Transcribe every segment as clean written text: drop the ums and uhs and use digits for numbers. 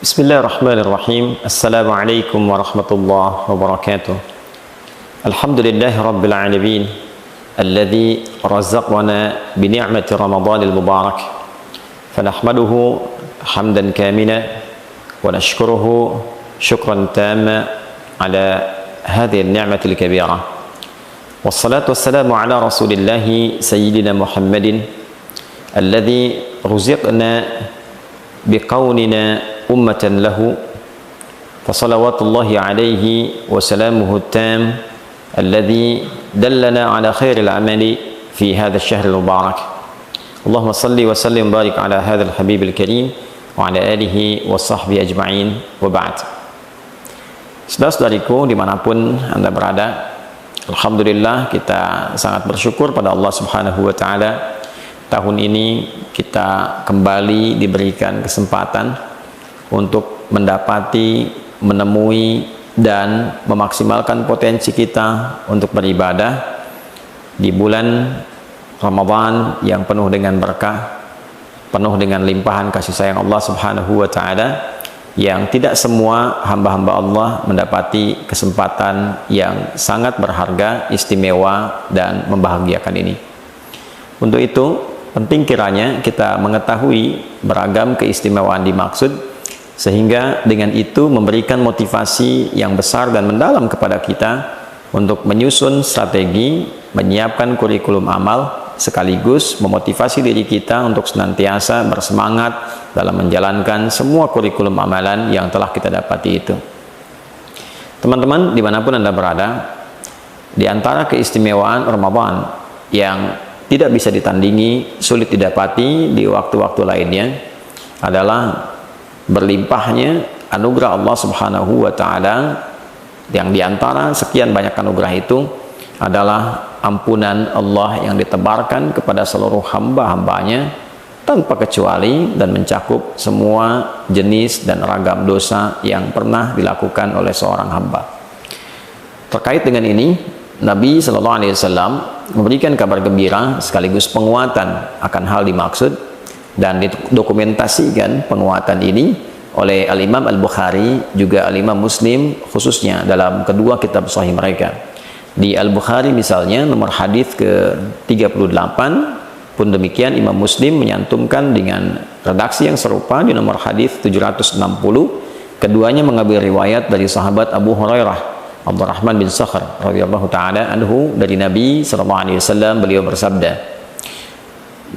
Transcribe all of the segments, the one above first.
بسم الله الرحمن الرحيم. السلام عليكم ورحمة الله وبركاته. الحمد لله رب العالمين الذي رزقنا بنعمة رمضان المبارك، فنحمده حمدا كاملا ونشكره شكرا تاما على هذه النعمة الكبيرة، والصلاة والسلام على رسول الله سيدنا محمد الذي رزقنا بقولنا أمة له، فصلوات الله عليه وسلامه التام الذي دلنا على خير العمل في هذا الشهر المبارك. اللهم صل وسلم وبارك على هذا الحبيب الكريم وعلى آله وصحبه أجمعين وبعد. Saudara-saudariku dimanapun Anda berada, Alhamdulillah kita sangat bersyukur pada Allah Subhanahu wa Ta'ala. Tahun ini kita kembali diberikan kesempatan untuk mendapati, menemui, dan memaksimalkan potensi kita untuk beribadah di bulan Ramadan yang penuh dengan berkah, penuh dengan limpahan kasih sayang Allah Subhanahu wa Ta'ala, yang tidak semua hamba-hamba Allah mendapati kesempatan yang sangat berharga, istimewa, dan membahagiakan ini. Untuk itu, penting kiranya kita mengetahui beragam keistimewaan dimaksud, sehingga dengan itu memberikan motivasi yang besar dan mendalam kepada kita untuk menyusun strategi, menyiapkan kurikulum amal, sekaligus memotivasi diri kita untuk senantiasa bersemangat dalam menjalankan semua kurikulum amalan yang telah kita dapati itu. Teman-teman, dimanapun Anda berada, di antara keistimewaan Ramadan yang tidak bisa ditandingi, sulit didapati di waktu-waktu lainnya adalah berlimpahnya anugerah Allah Subhanahu wa Ta'ala, yang diantara sekian banyak anugerah itu adalah ampunan Allah yang ditebarkan kepada seluruh hamba-hambanya tanpa kecuali dan mencakup semua jenis dan ragam dosa yang pernah dilakukan oleh seorang hamba. Terkait dengan ini, Nabi Sallallahu Alaihi Wasallam memberikan kabar gembira sekaligus penguatan akan hal dimaksud, dan didokumentasikan penguatan ini oleh Al-Imam Al-Bukhari juga Al-Imam Muslim, khususnya dalam kedua kitab sahih mereka. Di Al-Bukhari misalnya nomor hadis ke-38 pun demikian Imam Muslim menyantumkan dengan redaksi yang serupa di nomor hadis 760. Keduanya mengambil riwayat dari sahabat Abu Hurairah Abdurrahman bin Sakhr radhiyallahu taala anhu dari Nabi sallallahu alaihi wasallam, beliau bersabda,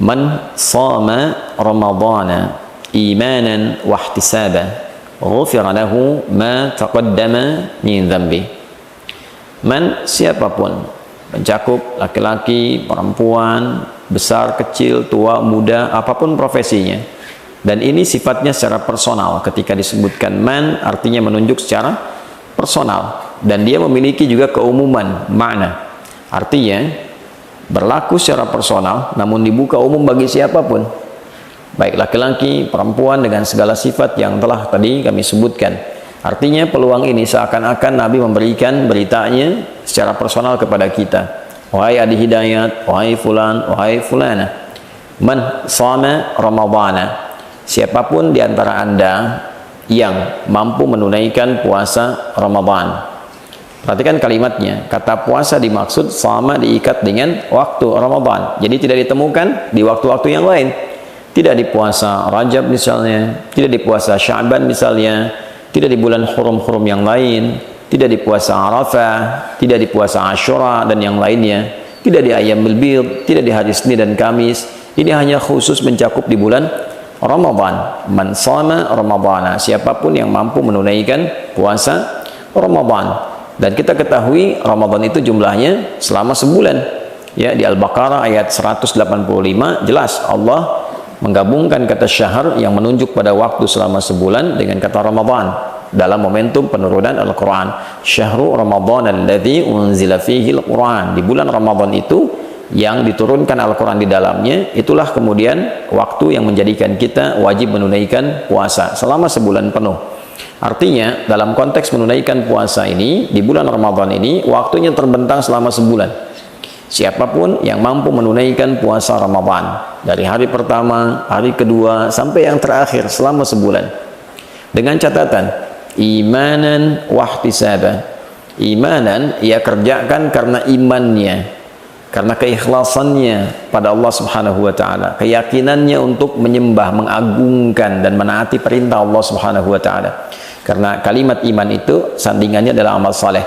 "Man shama Ramadhana imanan wa ihtisaban, ghufira lahu ma taqaddama min dhanbi." Man, siapapun, mencakup laki-laki, perempuan, besar, kecil, tua, muda, apapun profesinya. Dan ini sifatnya secara personal. Ketika disebutkan man, artinya menunjuk secara personal, dan dia memiliki juga keumuman makna. Artinya berlaku secara personal namun dibuka umum bagi siapapun, baik laki-laki, perempuan, dengan segala sifat yang telah tadi kami sebutkan. Artinya peluang ini seakan-akan Nabi memberikan beritanya secara personal kepada kita. Wahai ahli hidayat, wahai fulan, wahai fulana, man shama Ramadhana, siapapun di antara Anda yang mampu menunaikan puasa Ramadan. Perhatikan kalimatnya, kata puasa dimaksud sama diikat dengan waktu Ramadan. Jadi tidak ditemukan di waktu-waktu yang lain. Tidak di puasa Rajab misalnya, tidak di puasa Sya'ban misalnya, tidak di bulan hurum-hurum yang lain, tidak di puasa Arafah, tidak di puasa Asyura dan yang lainnya, tidak di Ayyamul Bid, tidak di hari Senin dan Kamis. Ini hanya khusus mencakup di bulan Ramadan. Man shama Ramadhana, siapapun yang mampu menunaikan puasa Ramadan. Dan kita ketahui Ramadan itu jumlahnya selama sebulan. Ya, di Al-Baqarah ayat 185 jelas Allah menggabungkan kata syahr yang menunjuk pada waktu selama sebulan dengan kata Ramadan dalam momentum penurunan Al-Quran. Syahrul Ramadan alladzi unzila fihi Al-Quran. Di bulan Ramadan itu yang diturunkan Al-Quran di dalamnya, itulah kemudian waktu yang menjadikan kita wajib menunaikan puasa selama sebulan penuh. Artinya dalam konteks menunaikan puasa ini di bulan Ramadan ini waktunya terbentang selama sebulan. Siapapun yang mampu menunaikan puasa Ramadan dari hari pertama, hari kedua sampai yang terakhir selama sebulan, dengan catatan imanan wahtisaban. Imanan ia kerjakan karena imannya, karena keikhlasannya pada Allah Subhanahu wa taala, keyakinannya untuk menyembah, mengagungkan dan menaati perintah Allah Subhanahu wa taala. Karena kalimat iman itu sandingannya adalah amal saleh.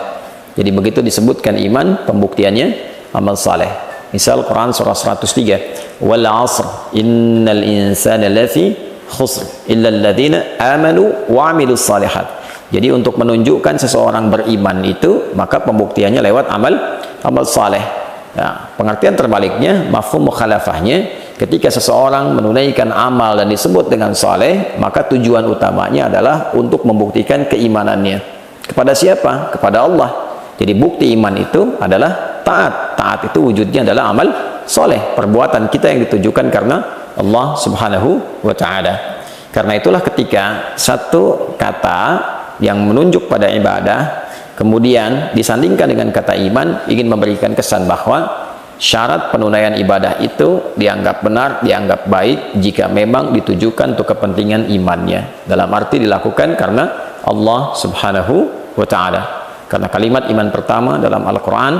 Jadi begitu disebutkan iman, pembuktiannya amal saleh. Misal Quran surah 103, wal 'asr innal insana lafi khusr illa alladziina amanu wa 'amilus shalihat. Jadi untuk menunjukkan seseorang beriman itu, maka pembuktiannya lewat amal saleh. Nah, pengertian terbaliknya, mafhum mukhalafahnya, ketika seseorang menunaikan amal dan disebut dengan saleh, maka tujuan utamanya adalah untuk membuktikan keimanannya. Kepada siapa? Kepada Allah. Jadi bukti iman itu adalah taat. Taat itu wujudnya adalah amal soleh, perbuatan kita yang ditujukan karena Allah Subhanahu wa ta'ala. Karena itulah ketika satu kata yang menunjuk pada ibadah kemudian disandingkan dengan kata iman, ingin memberikan kesan bahwa syarat penunaian ibadah itu dianggap benar, dianggap baik jika memang ditujukan untuk kepentingan imannya, dalam arti dilakukan karena Allah Subhanahu wa ta'ala. Karena kalimat iman pertama dalam Al-Quran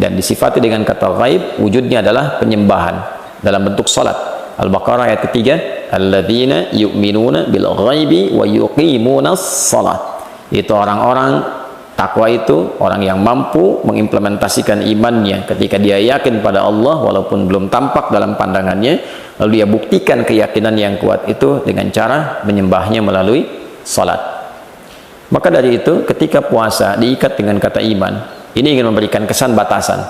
dan disifati dengan kata ghaib, wujudnya adalah penyembahan dalam bentuk salat. Al-Baqarah ayat ketiga, alladzina yu'minuna bil ghaibi wa yuqimunas salat. Itu orang-orang takwa, itu orang yang mampu mengimplementasikan imannya ketika dia yakin pada Allah walaupun belum tampak dalam pandangannya, lalu dia buktikan keyakinan yang kuat itu dengan cara menyembahnya melalui salat. Maka dari itu ketika puasa diikat dengan kata iman, ini ingin memberikan kesan batasan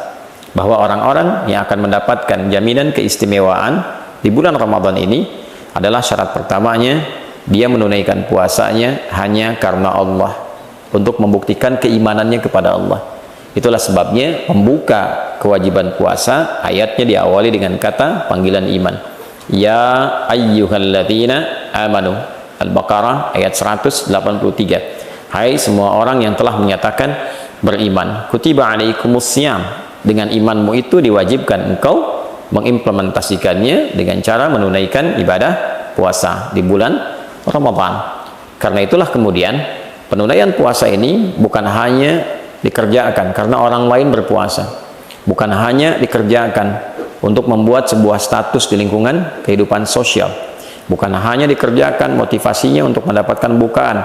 bahwa orang-orang yang akan mendapatkan jaminan keistimewaan di bulan Ramadan ini adalah syarat pertamanya dia menunaikan puasanya hanya karena Allah, untuk membuktikan keimanannya kepada Allah. Itulah sebabnya pembuka kewajiban puasa ayatnya diawali dengan kata panggilan iman, ya ayyuhalladzina amanu. Al-Baqarah ayat 183. Hai semua orang yang telah menyatakan beriman, kutiba alaikumusiyam, dengan imanmu itu diwajibkan engkau mengimplementasikannya dengan cara menunaikan ibadah puasa di bulan Ramadan. Karena itulah kemudian penunaian puasa ini bukan hanya dikerjakan karena orang lain berpuasa, bukan hanya dikerjakan untuk membuat sebuah status di lingkungan kehidupan sosial, bukan hanya dikerjakan motivasinya untuk mendapatkan bukaan.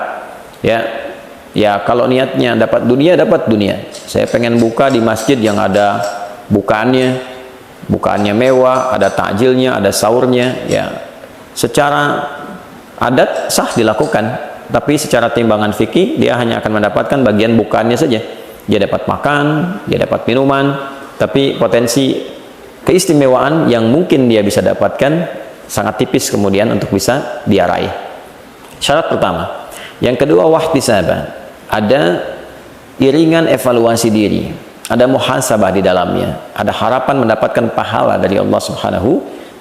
Ya kalau niatnya dapat dunia, saya pengen buka di masjid yang ada bukaannya mewah, ada takjilnya, ada sahurnya, ya secara adat sah dilakukan, tapi secara timbangan fikih dia hanya akan mendapatkan bagian bukaannya saja. Dia dapat makan, dia dapat minuman, tapi potensi keistimewaan yang mungkin dia bisa dapatkan sangat tipis kemudian untuk bisa dia raih. Syarat pertama. Yang kedua, wahtisaba, ada iringan evaluasi diri, ada muhasabah di dalamnya, ada harapan mendapatkan pahala dari Allah Subhanahu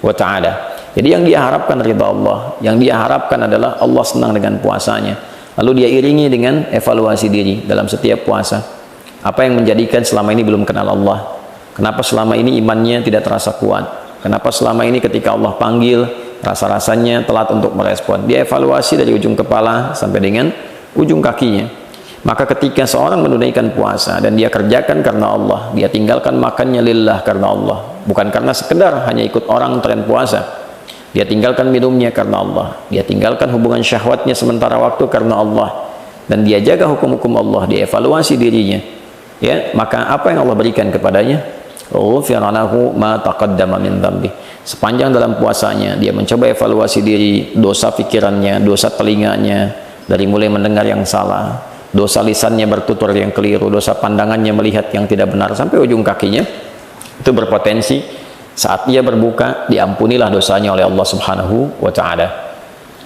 wa ta'ala. Jadi yang dia harapkan ridha Allah, yang dia harapkan adalah Allah senang dengan puasanya, lalu dia iringi dengan evaluasi diri dalam setiap puasa. Apa yang menjadikan selama ini belum kenal Allah? Kenapa selama ini imannya tidak terasa kuat? Kenapa selama ini ketika Allah panggil rasa-rasanya telat untuk merespon? Dia evaluasi dari ujung kepala sampai dengan ujung kakinya. Maka ketika seorang menunaikan puasa dan dia kerjakan karena Allah, dia tinggalkan makannya lillah karena Allah, bukan karena sekedar hanya ikut orang tren puasa, dia tinggalkan minumnya karena Allah, dia tinggalkan hubungan syahwatnya sementara waktu karena Allah, dan dia jaga hukum-hukum Allah, dia evaluasi dirinya, ya, maka apa yang Allah berikan kepadanya? Ghufira lahu ma taqaddama min dzambi. Sepanjang dalam puasanya dia mencoba evaluasi diri, dosa pikirannya, dosa telinganya dari mulai mendengar yang salah, dosa lisannya bertutur yang keliru, dosa pandangannya melihat yang tidak benar, sampai ujung kakinya, itu berpotensi saat dia berbuka diampunilah dosanya oleh Allah Subhanahu wa ta'ala.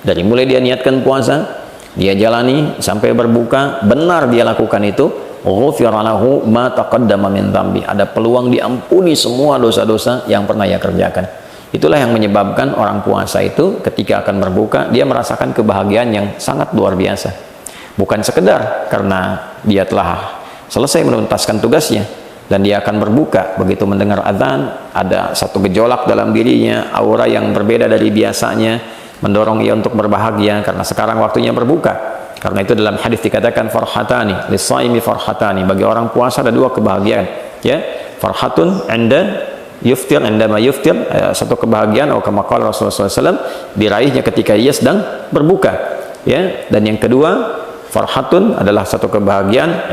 Dari mulai dia niatkan puasa, dia jalani sampai berbuka, benar dia lakukan itu, ghufira lahu ma taqaddama min dzambi, ada peluang diampuni semua dosa-dosa yang pernah ia kerjakan. Itulah yang menyebabkan orang puasa itu ketika akan berbuka dia merasakan kebahagiaan yang sangat luar biasa. Bukan sekedar karena dia telah selesai menuntaskan tugasnya dan dia akan berbuka, begitu mendengar azan ada satu gejolak dalam dirinya, aura yang berbeda dari biasanya, mendorong ia untuk berbahagia karena sekarang waktunya berbuka. Karena itu dalam hadis dikatakan farhatani lis-shaimi farhatani, bagi orang puasa ada dua kebahagiaan, ya. Farhatun 'inda yuftir, 'indama yuftir, satu kebahagiaan atau kama qala Rasulullah SAW, diraihnya ketika ia sedang berbuka, ya. Dan yang kedua, farhatun adalah satu kebahagiaan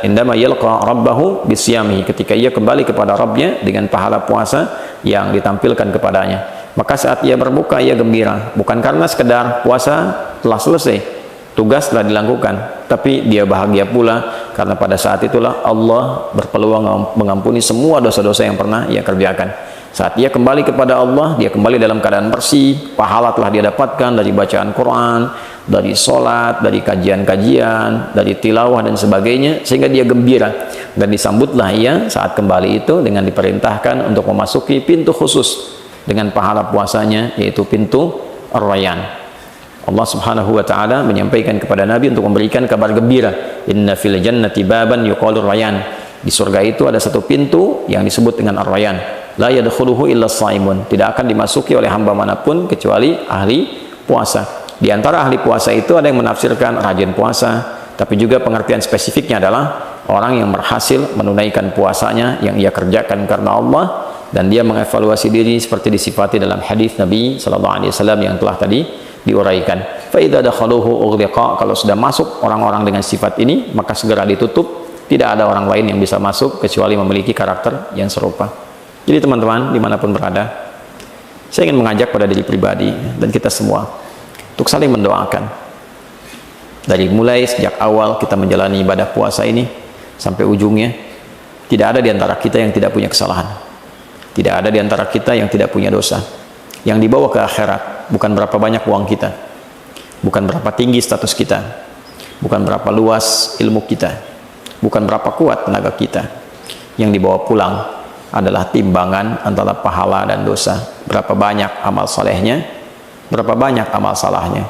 indama yalqa rabbahu bisyamihi, ketika ia kembali kepada Rabbnya dengan pahala puasa yang ditampilkan kepadanya. Maka saat ia berbuka ia gembira, bukan karena sekedar puasa telah selesai, tugas telah dilakukan, tapi dia bahagia pula karena pada saat itulah Allah berpeluang mengampuni semua dosa-dosa yang pernah ia kerjakan. Saat dia kembali kepada Allah, dia kembali dalam keadaan bersih, pahala telah dia dapatkan dari bacaan Quran, dari sholat, dari kajian-kajian, dari tilawah dan sebagainya, sehingga dia gembira. Dan disambutlah ia saat kembali itu dengan diperintahkan untuk memasuki pintu khusus dengan pahala puasanya, yaitu pintu Ar-Rayyan. Allah Subhanahu wa taala menyampaikan kepada Nabi untuk memberikan kabar gembira, inna fil jannati baban yuqalu Rayyan, di surga itu ada satu pintu yang disebut dengan Ar-Rayyan, la yadkhuluhu illa shaimun, tidak akan dimasuki oleh hamba manapun kecuali ahli puasa. Di antara ahli puasa itu ada yang menafsirkan rajin puasa, tapi juga pengertian spesifiknya adalah orang yang berhasil menunaikan puasanya yang ia kerjakan karena Allah, dan dia mengevaluasi diri seperti disifati dalam hadis Nabi sallallahu alaihi wasallam yang telah tadi diuraikan. Fa idza dakhaluhu ughliqa, kalau sudah masuk orang-orang dengan sifat ini, maka segera ditutup, tidak ada orang lain yang bisa masuk kecuali memiliki karakter yang serupa. Jadi teman-teman dimanapun berada, saya ingin mengajak pada diri pribadi dan kita semua untuk saling mendoakan. Dari mulai sejak awal kita menjalani ibadah puasa ini sampai ujungnya, tidak ada di antara kita yang tidak punya kesalahan, tidak ada di antara kita yang tidak punya dosa. Yang dibawa ke akhirat bukan berapa banyak uang kita, bukan berapa tinggi status kita, bukan berapa luas ilmu kita, bukan berapa kuat tenaga kita. Yang dibawa pulang adalah timbangan antara pahala dan dosa. Berapa banyak amal solehnya, berapa banyak amal salahnya.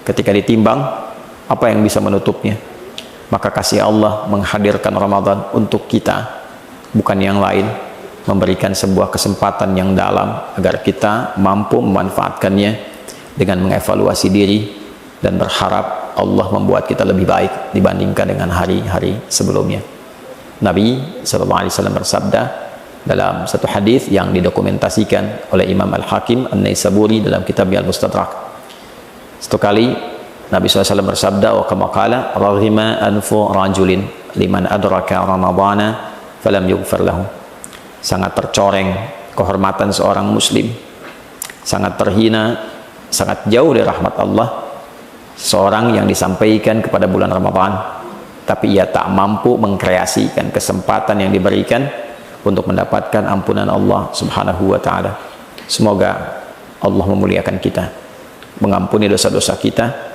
Ketika ditimbang, apa yang bisa menutupnya? Maka kasih Allah menghadirkan Ramadan untuk kita, bukan yang lain, memberikan sebuah kesempatan yang dalam agar kita mampu memanfaatkannya dengan mengevaluasi diri dan berharap Allah membuat kita lebih baik dibandingkan dengan hari-hari sebelumnya. Nabi SAW bersabda dalam satu hadis yang didokumentasikan oleh Imam Al-Hakim An-Naisaburi dalam kitabnya Al-Mustadrak. Satu kali Nabi SAW bersabda, wa kama qala raghima anfu rajulin liman adraka ramadhana falam yughfar lahu. Sangat tercoreng kehormatan seorang muslim, sangat terhina, sangat jauh dari rahmat Allah seorang yang disampaikan kepada bulan Ramadan, tapi ia tak mampu mengkreasikan kesempatan yang diberikan untuk mendapatkan ampunan Allah Subhanahu wa ta'ala. Semoga Allah memuliakan kita, mengampuni dosa-dosa kita,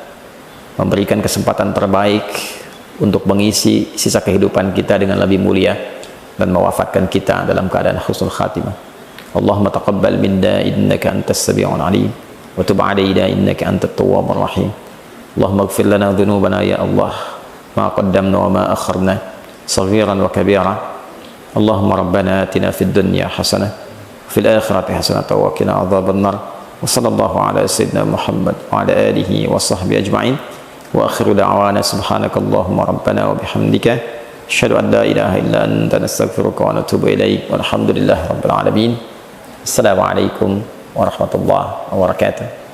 memberikan kesempatan terbaik untuk mengisi sisa kehidupan kita dengan lebih mulia, dan mewafatkan kita dalam keadaan husnul khatimah. Allahumma taqabbal minna innaka antas sami'ul alim wa tub 'alaina innaka antat tawwabur rahim. Allahumma ighfir lana dhunubana ya Allah, ma qaddamna wa ma akharna, saghiran wa kabira. Allahumma rabbana atina fid dunya hasanah wa fil akhirati hasanah wa qina adzaban nar. Wa sallallahu ala sayyidina Muhammad wa ala alihi wa sahbihi ajma'in. Wa akhiru da'wana subhanakallahumma rabbana wa bihamdika asyhadu an la ilaha illa anta nastaghfiruka wa natubu ilaik. Walhamdulillahi rabbil alamin. Assalamualaikum warahmatullahi wabarakatuh.